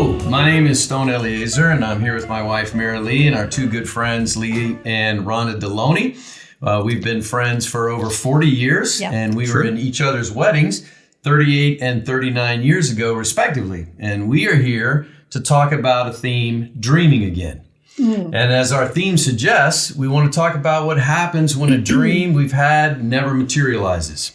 Hello, my name is Stone Eliezer, and I'm here with my wife, Mary Lee, and our two good friends, Lee and Rhonda Deloney. We've been friends for over 40 years, and we were in each other's weddings 38 and 39 years ago, respectively. And we are here to talk about a theme, dreaming again. And as our theme suggests, we want to talk about what happens when a dream we've had never materializes,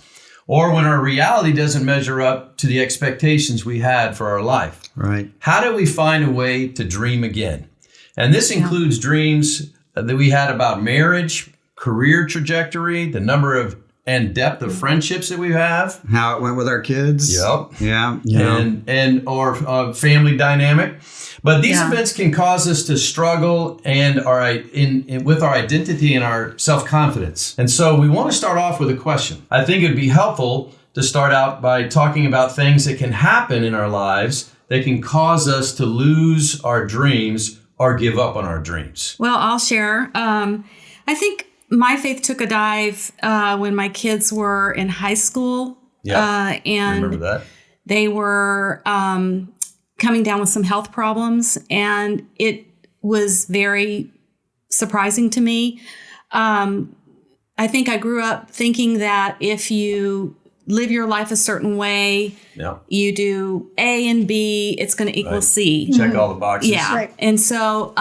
or when our reality doesn't measure up to the expectations we had for our life. Right. How do we find a way to dream again? And this includes dreams that we had about marriage, career trajectory, the number of and depth of friendships that we have. How it went with our kids. Yep. Yeah. And or family dynamic. But these events can cause us to struggle and with our identity and our self-confidence. And so we want to start off with a question. I think it'd be helpful to start out by talking about things that can happen in our lives that can cause us to lose our dreams or give up on our dreams. Well, I'll share. I think my faith took a dive when my kids were in high school. Yeah, and remember that. They were coming down with some health problems, and it was very surprising to me. I think I grew up thinking that if you live your life a certain way, you do A and B, it's going to equal C. Check all the boxes. Yeah. Right. And so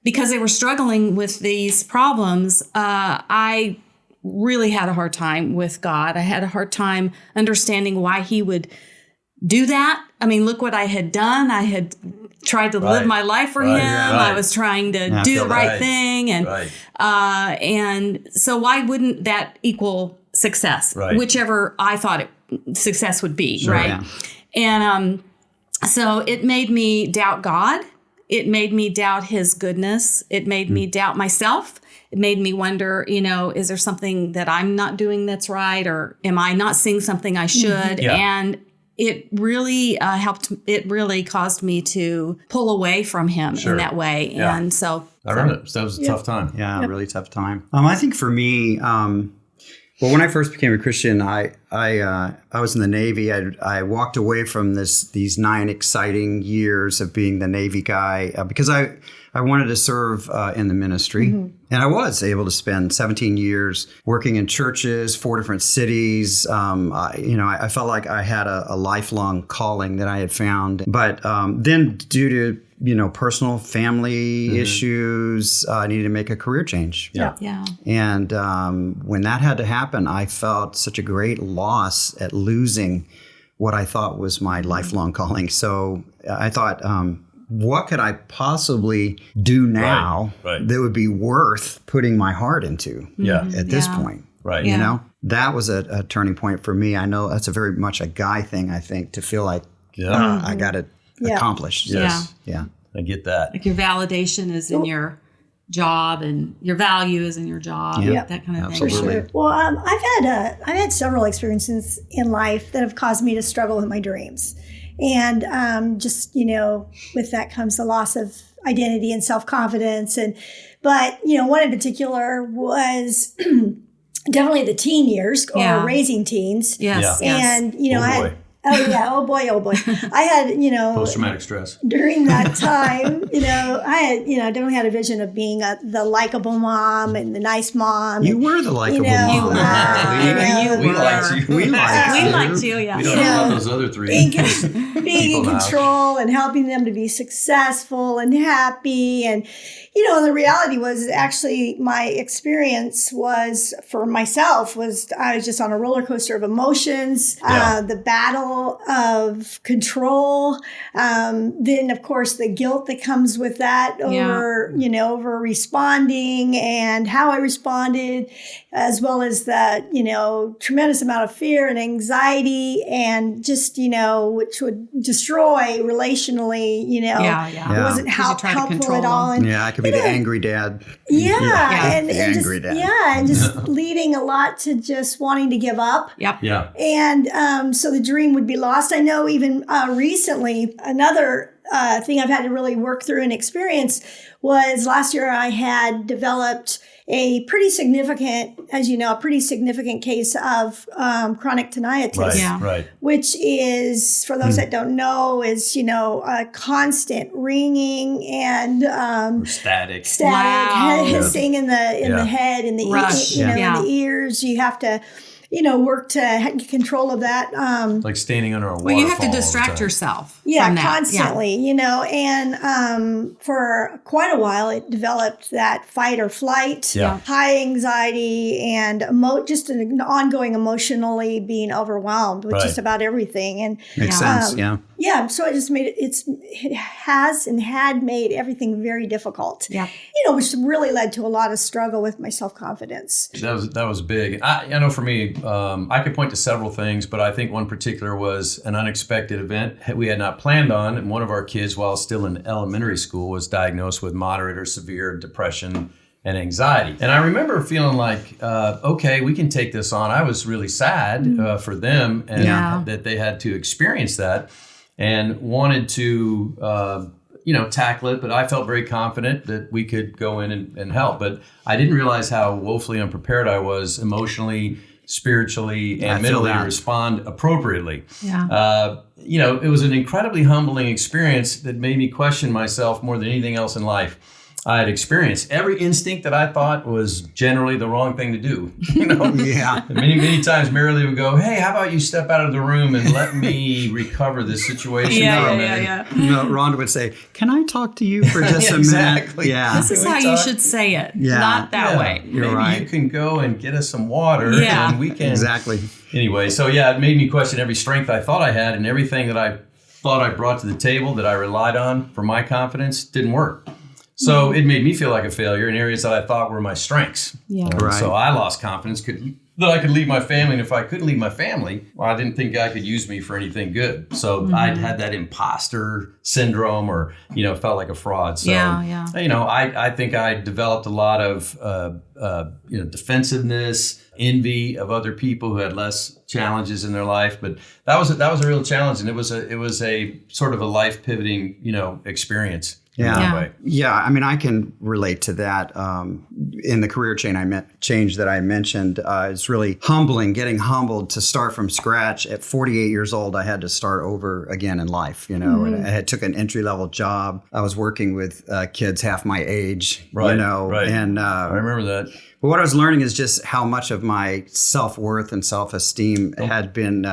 because they were struggling with these problems, I really had a hard time with God. I had a hard time understanding why he would do that. I mean, look what I had done. I had tried to live my life for him. I was trying to do the right thing. And so why wouldn't that equal success? Whichever I thought success would be, right? Yeah. And so it made me doubt God. It made me doubt his goodness. It made me doubt myself. It made me wonder, is there something that I'm not doing that's right? Or am I not seeing something I should? Yeah. And it really helped. It really caused me to pull away from him in that way. Yeah. And so I remember that was a tough time. Yeah, really tough time. I think for me, well, when I first became a Christian, I was in the Navy. I walked away from these 9 exciting years of being the Navy guy because I wanted to serve in the ministry. And I was able to spend 17 years working in churches, 4 different cities. I felt like I had a lifelong calling that I had found. But then due to personal family issues, I needed to make a career change. Yeah. And when that had to happen, I felt such a great loss at losing what I thought was my lifelong calling. So I thought, what could I possibly do now that would be worth putting my heart into at this point? Right. That was a turning point for me. I know that's a very much a guy thing, I think, to feel like I got it accomplished. Yes. Yeah. I get that. Like your validation is in your job and your value is in your job, that kind of thing. Absolutely. Sure. Well, I've had several experiences in life that have caused me to struggle with my dreams. And with that comes the loss of identity and self-confidence. But one in particular was definitely the teen years or raising teens. Yes. And, oh boy. I had, post-traumatic stress. During that time, I had, definitely had a vision of being the likable mom and the nice mom. You were the likable mom. We liked you. We liked you, yeah. We don't know about those other 3. Being in control and helping them to be successful and happy. And, the reality was actually my experience was for myself I was just on a roller coaster of emotions, the battle of control. Then of course the guilt that comes with that over responding and how I responded, as well as the, tremendous amount of fear and anxiety and just, which would destroy relationally, it wasn't helpful at all. And, I could be the angry dad. And angry dad. And just leading a lot to just wanting to give up. Yep. Yeah. And so the dream would be lost. I know even recently another thing I've had to really work through and experience was last year I had developed a pretty significant, as you know, a pretty significant case of chronic tinnitus, Right. which is, for those that don't know, is, a constant ringing and Or static. Wow. hissing in the head, in the Rush. in the ears. You have to, work to get control of that. Like standing under a waterfall. Well, you have to all the distract time. yourself. Yeah, from that. constantly, and for quite a while, it developed that fight or flight, Yeah. high anxiety, and just an ongoing emotionally being overwhelmed with just about everything. And Makes sense. Yeah. so it just made it has and had made everything very difficult. Yeah. Which really led to a lot of struggle with my self-confidence. That was big. I know for me, I could point to several things, but I think one particular was an unexpected event we had not planned on. And one of our kids, while still in elementary school, was diagnosed with moderate or severe depression and anxiety. And I remember feeling like, okay, we can take this on. I was really sad for them and that they had to experience that and wanted to tackle it, but I felt very confident that we could go in and help. But I didn't realize how woefully unprepared I was emotionally, spiritually, and mentally to respond appropriately. Yeah. It was an incredibly humbling experience that made me question myself more than anything else in life I had experienced. Every instinct that I thought was generally the wrong thing to do. Yeah. Many, many times Mary Lee would go, "Hey, how about you step out of the room and let me recover this situation for a minute?" Rhonda would say, "Can I talk to you for just a minute?" Yeah. This is how you should say it. Yeah. Not that way. You're Maybe right. you can go and get us some water and we can. Exactly. Anyway, so it made me question every strength I thought I had, and everything that I thought I brought to the table that I relied on for my confidence didn't work. So it made me feel like a failure in areas that I thought were my strengths. Yeah. Right. So I lost confidence that I could lead my family. And if I couldn't lead my family, well, I didn't think God could use me for anything good. So I'd had that imposter syndrome or, felt like a fraud. So, I think I developed a lot of, defensiveness, envy of other people who had less challenges in their life. But that was a real challenge. And it was a sort of a life pivoting, experience. Yeah. I mean, I can relate to that. In the career change that I mentioned, it's really humbling, getting humbled to start from scratch. At 48 years old, I had to start over again in life, And I took an entry-level job. I was working with kids half my age, Right. And I remember that. But what I was learning is just how much of my self-worth and self-esteem had been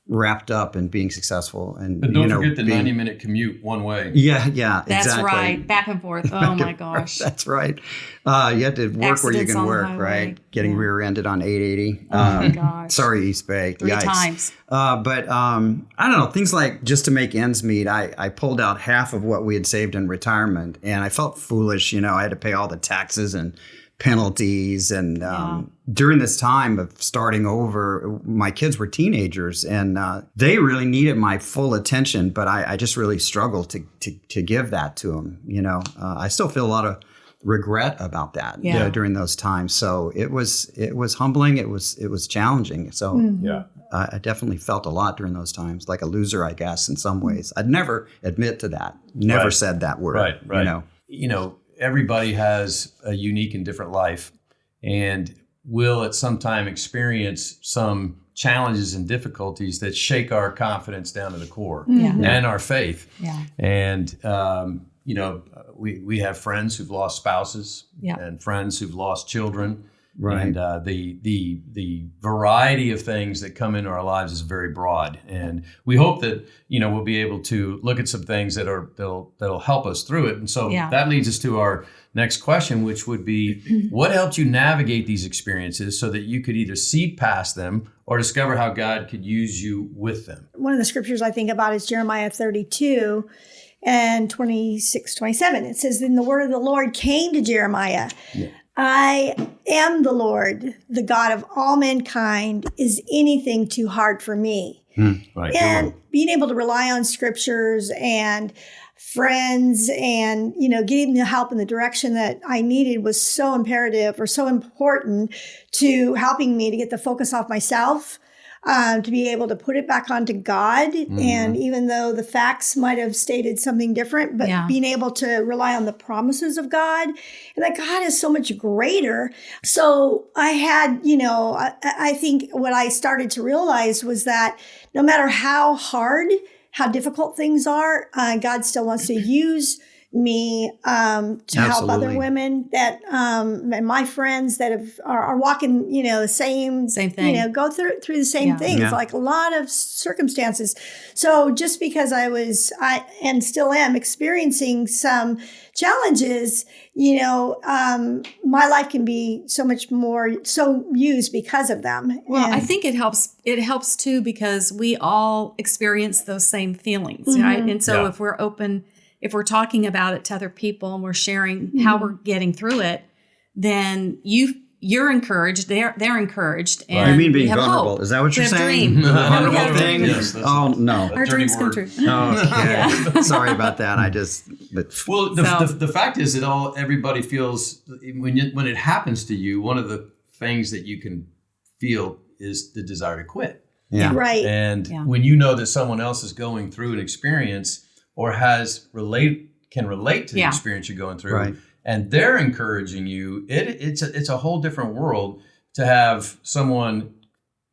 wrapped up in being successful. And But don't forget the 90-minute commute one way. Yeah, That's exactly. right. Back and forth. Oh my gosh. That's right. You have to work where you Accidents can on the work, highway. right? Getting rear-ended on 880. Oh my gosh. Sorry, East Bay. 3 Yikes. times. But I don't know, things like just to make ends meet, I pulled out half of what we had saved in retirement, and I felt foolish. I had to pay all the taxes and penalties. And during this time of starting over, my kids were teenagers, and they really needed my full attention, but I just really struggled to give that to them. I still feel a lot of regret about that during those times. So it was humbling. It was challenging. So I definitely felt a lot during those times, like a loser, I guess, in some ways. I'd never admit to that. Never said that word. Right. Everybody has a unique and different life and will at some time experience some challenges and difficulties that shake our confidence down to the core and our faith. Yeah. And, we have friends who've lost spouses and friends who've lost children. Right. And the variety of things that come into our lives is very broad. And we hope that, we'll be able to look at some things that'll help us through it. And so that leads us to our next question, which would be, what helped you navigate these experiences so that you could either see past them or discover how God could use you with them? One of the scriptures I think about is Jeremiah 32 and 26, 27. It says, "Then the word of the Lord came to Jeremiah. I am the Lord, the God of all mankind. Is anything too hard for me?" Right. And being able to rely on scriptures and friends and, getting the help in the direction that I needed was so imperative or so important to helping me to get the focus off myself to be able to put it back onto God. And even though the facts might have stated something different, but being able to rely on the promises of God, and that God is so much greater. So I had, I think what I started to realize was that no matter how hard, how difficult things are, God still wants to use me to help other women that and my friends that are walking the same thing, go through the same things, like a lot of circumstances. So just because I and still am experiencing some challenges, my life can be so much more used because of them. Well, I think it helps too, because we all experience those same feelings, right? And so if we're open, if we're talking about it to other people and we're sharing how we're getting through it, then you're encouraged, they're encouraged. And you mean being have vulnerable? Hope. Is that what you're We have saying? dream. The vulnerable We have thing? Yes, Oh, no. Our dreams come true. Okay. Sorry about that. Well, the fact is that everybody feels when it happens to you, one of the things that you can feel is the desire to quit. Yeah. Right. And when you know that someone else is going through an experience or can relate to the experience you're going through, and they're encouraging you, it's a whole different world to have someone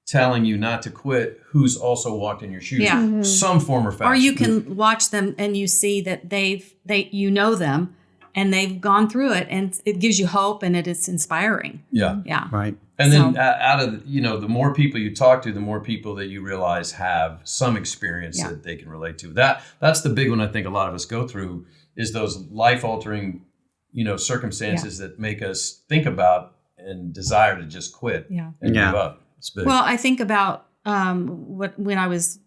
telling you not to quit who's also walked in your shoes, some form or fashion. Or you can watch them and you see that you know them and they've gone through it, and it gives you hope and it is inspiring. Yeah. Right. And then out of, the more people you talk to, the more people that you realize have some experience that they can relate to. That's the big one I think a lot of us go through, is those life-altering, circumstances that make us think about and desire to just quit and give up. It's big. Well, I think about when I was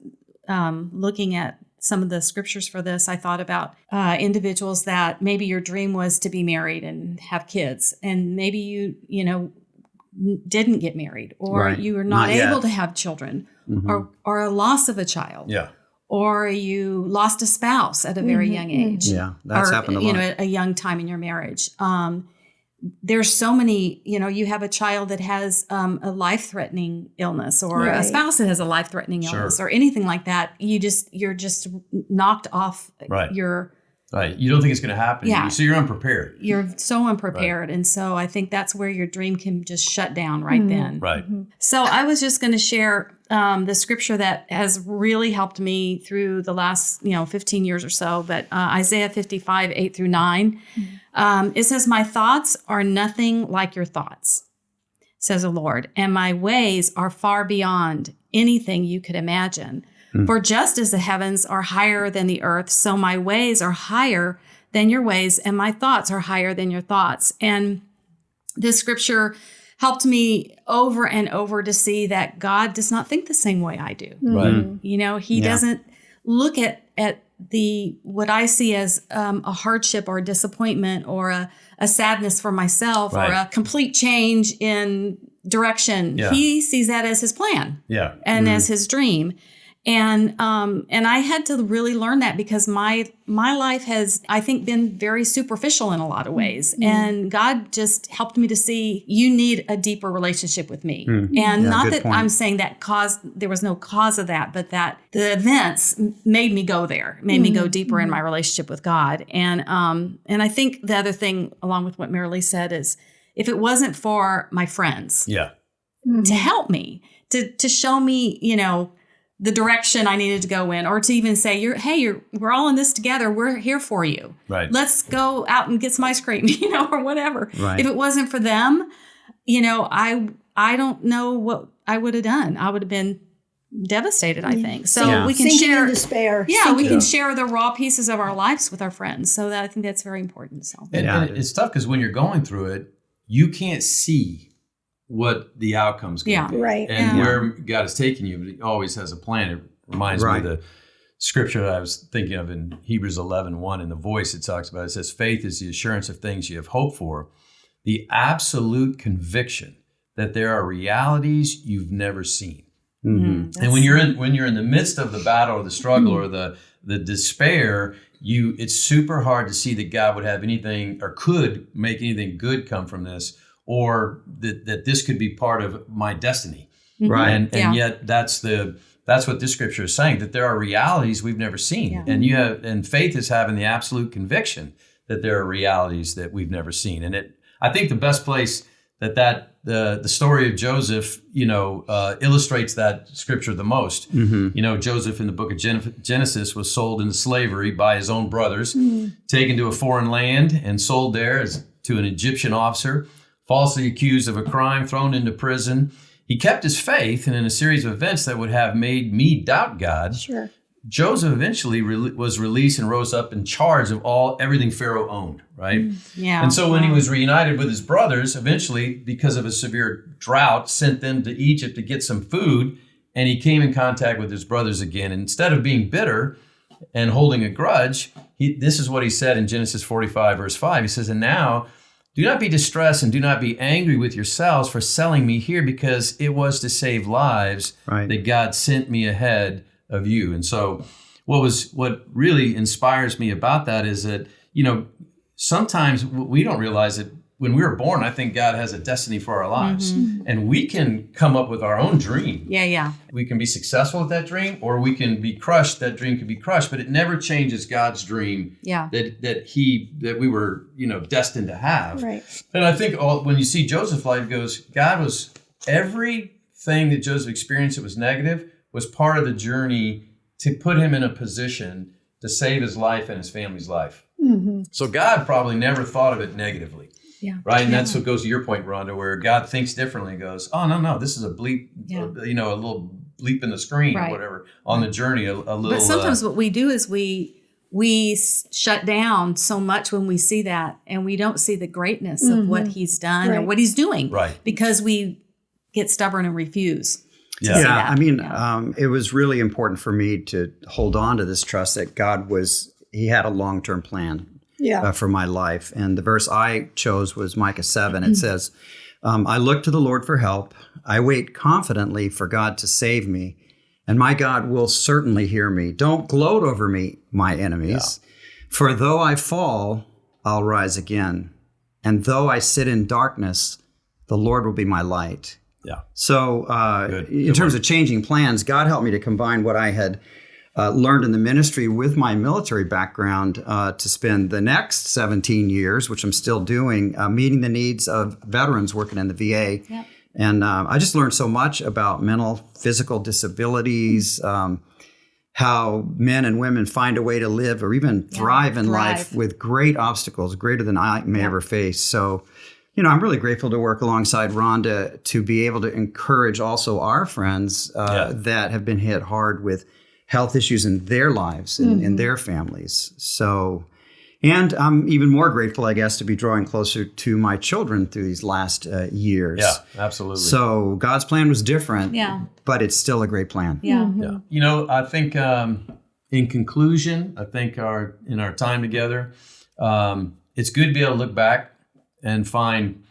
looking at some of the scriptures for this, I thought about individuals that maybe your dream was to be married and have kids, and maybe you didn't get married, or you were not able to have children, or a loss of a child, or you lost a spouse at a very young age, that's happened a lot. At a young time in your marriage. There's so many, you have a child that has a life-threatening illness, or a spouse that has a life-threatening illness, or anything like that. You're just knocked off your. Right. You don't think it's going to happen. Yeah. So you're unprepared. You're so unprepared. Right. And so I think that's where your dream can just shut down right then. Right. So I was just going to share the scripture that has really helped me through the last, 15 years or so. But Isaiah 55, 8-9, it says, "My thoughts are nothing like your thoughts, says the Lord, and my ways are far beyond anything you could imagine. For just as the heavens are higher than the earth, so my ways are higher than your ways, and my thoughts are higher than your thoughts." And this scripture helped me over and over to see that God does not think the same way I do. Right. He doesn't look at what I see as a hardship or a disappointment or a sadness for myself or a complete change in direction. Yeah. He sees that as his plan and as his dream. And I had to really learn that, because my life has, I think, been very superficial in a lot of ways. And God just helped me to see, you need a deeper relationship with me. And not that I'm saying that there was no cause of that, but that the events made me go there, made me go deeper in my relationship with God. And I think the other thing, along with what Marilee said, is if it wasn't for my friends to help me, to show me, the direction I needed to go in, or to even say, we're all in this together. We're here for you. Right. Let's go out and get some ice cream, or whatever. Right. If it wasn't for them, I don't know what I would have done. I would have been devastated, I think. So we can share despair. Yeah, we can share the raw pieces of our lives with our friends. So I think that's very important. So and it's tough, because when you're going through it, you can't see what the outcome's going to be. Right. And where God is taking you, but he always has a plan. It reminds me of the scripture that I was thinking of in Hebrews 11:1 in the Voice. It talks about, it says, "Faith is the assurance of things you have hoped for, the absolute conviction that there are realities you've never seen." Mm-hmm. And when you're in the midst of the battle or the struggle or the despair, it's super hard to see that God would have anything or could make anything good come from this, or that this could be part of my destiny. Right. And yet that's what this scripture is saying, that there are realities we've never seen. Yeah. And faith is having the absolute conviction that there are realities that we've never seen. And I think the best place that the story of Joseph, illustrates that scripture the most. Joseph in the book of Genesis was sold into slavery by his own brothers, taken to a foreign land and sold there to an Egyptian officer, falsely accused of a crime, thrown into prison. He kept his faith, and in a series of events that would have made me doubt God, Joseph eventually was released and rose up in charge of everything Pharaoh owned, right? Yeah. And so when he was reunited with his brothers, eventually, because of a severe drought, sent them to Egypt to get some food, and he came in contact with his brothers again. And instead of being bitter and holding a grudge, this is what he said in Genesis 45, verse 5. He says, "And now, do not be distressed and do not be angry with yourselves for selling me here, because it was to save lives that God sent me ahead of you." And so what really inspires me about that is that, sometimes we don't realize that when we were born, I think God has a destiny for our lives. And we can come up with our own dream. Yeah. We can be successful at that dream, or we can be crushed. That dream can be crushed, but it never changes God's dream that we were, destined to have. Right. And I think when you see Joseph's life goes, everything that Joseph experienced that was negative was part of the journey to put him in a position to save his life and his family's life. So God probably never thought of it negatively. Yeah. Right. And that's what goes to your point, Rhonda, where God thinks differently and goes, oh, no, this is a bleep, a little bleep in the screen or whatever on the journey, a little. But sometimes what we do is we shut down so much when we see that, and we don't see the greatness of what he's done or what he's doing. Right. Because we get stubborn and refuse. Yeah. I mean, it was really important for me to hold on to this trust that he had a long-term plan for my life. And the verse I chose was Micah 7. It says, I look to the Lord for help. I wait confidently for God to save me, and my God will certainly hear me. Don't gloat over me, my enemies. For though I fall, I'll rise again. And though I sit in darkness, the Lord will be my light. Yeah. So in terms of changing plans, God helped me to combine what I had learned in the ministry with my military background to spend the next 17 years, which I'm still doing, meeting the needs of veterans working in the VA. Yep. And I just learned so much about mental, physical disabilities, how men and women find a way to live or even thrive in life with great obstacles, greater than I may ever face. So, I'm really grateful to work alongside Rhonda to be able to encourage also our friends that have been hit hard with health issues in their lives and in their families. So, and I'm even more grateful, I guess, to be drawing closer to my children through these last years. Yeah, absolutely. So God's plan was different, but it's still a great plan. Yeah. I think in conclusion, I think in our time together, it's good to be able to look back and find,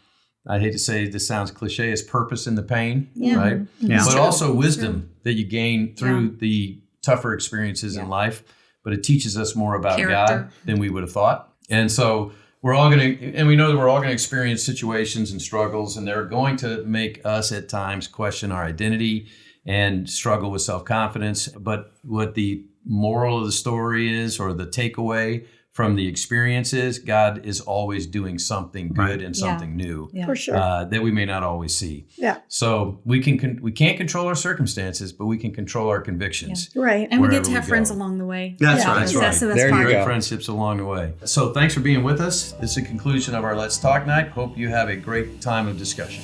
I hate to say this sounds cliche, is purpose in the pain, right? Yeah. But also wisdom that you gain through the tougher experiences in life. But it teaches us more about God than we would have thought. And so we know that we're all going to experience situations and struggles, and they're going to make us at times question our identity and struggle with self-confidence. But what the moral of the story is, or the takeaway from the experiences, God is always doing something good and something new, for sure, that we may not always see. Yeah. So we can't control our circumstances, but we can control our convictions. Yeah. Right. And we get to have friends along the way. That's right. That's right. So that's great friendships along the way. So thanks for being with us. This is the conclusion of our Let's Talk Night. Hope you have a great time of discussion.